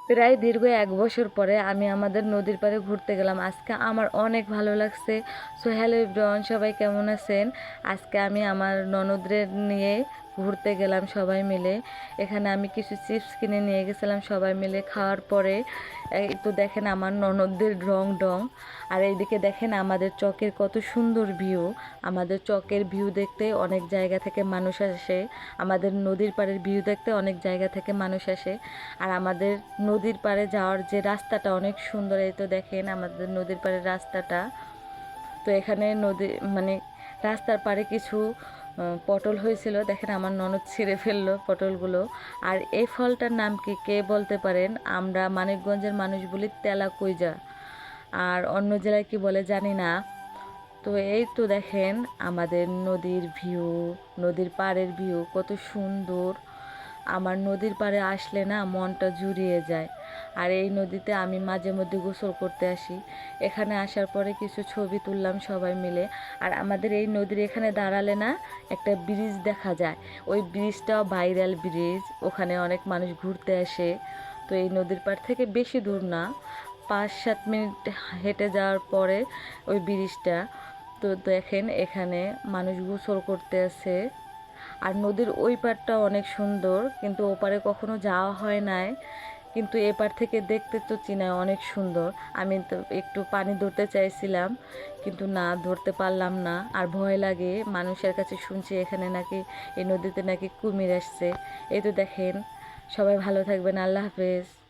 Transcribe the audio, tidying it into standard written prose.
প্রায় দীর্ঘ 1 বছর পরে আমি আমাদের নদীর পাড়ে ঘুরতে গেলাম। আজকে আমার অনেক ভালো লাগছে। সো হ্যালো এভরিওয়ান, সবাই কেমন আছেন? আজকে আমি আমার ননদদের নিয়ে ঘুরতে গেলাম সবাই মিলে। এখানে আমি কিছু চিপস কিনে নিয়ে গেছিলাম সবাই মিলে। খাওয়ার পরে একটু দেখেন আমার ননদদের রং ডং। আর এইদিকে দেখেন আমাদের চকের কত সুন্দর ভিউ। আমাদের চকের ভিউ দেখতে অনেক জায়গা থেকে মানুষ আসে। আমাদের নদীর পাড়ের ভিউ দেখতে অনেক জায়গা থেকে মানুষ আসে। আর আমাদের নদীর পাড়ে যাওয়ার যে রাস্তাটা অনেক সুন্দর। এই তো দেখেন আমাদের নদীর পাড়ের রাস্তাটা। তো এখানে নদী মানে রাস্তার পাড়ে কিছু পটল হয়েছিল, দেখেন আমার ননদ ছিঁড়ে ফেললো পটলগুলো। আর এই ফলটার নাম কি কে বলতে পারেন? আমরা মানিকগঞ্জের মানুষ বলি তেলাকুইজা, আর অন্য জেলায় কি বলে জানি না। তো এই তো দেখেন আমাদের নদীর ভিউ, নদীর পাড়ের ভিউ কত সুন্দর। আমার নদীর পাড়ে আসলে না মনটা জুড়িয়ে যায়। আর এই নদীতে আমি মাঝে মধ্যে গোসল করতে আসি। এখানে আসার পরে কিছু ছবি তুললাম সবাই মিলে। আর আমাদের এই নদীর এখানে দাঁড়ালে না একটা ব্রিজ দেখা যায়। ওই ব্রিজটাও ভাইরাল ব্রিজ, ওখানে অনেক মানুষ ঘুরতে আসে। তো এই নদীর পাড় থেকে বেশি দূর না, 5-7 মিনিট হেঁটে যাওয়ার পরে ওই ব্রিজটা। তো দেখেন এখানে মানুষ গোসল করতে আসে। আর নদীর ওই পাড়টা অনেক সুন্দর, কিন্তু ওপারে কখনো যাওয়া হয় নাই। কিন্তু এপার থেকে দেখতে তো চিনায় অনেক সুন্দর। আমি তো একটু পানি ধরতে চাইছিলাম, কিন্তু না ধরতে পারলাম না। আর ভয় লাগে, মানুষের কাছে শুনছি এখানে নাকি এই নদীতে নাকি কুমির আসছে। এই তো দেখেন, সবাই ভালো থাকবেন, আল্লাহ হাফেজ।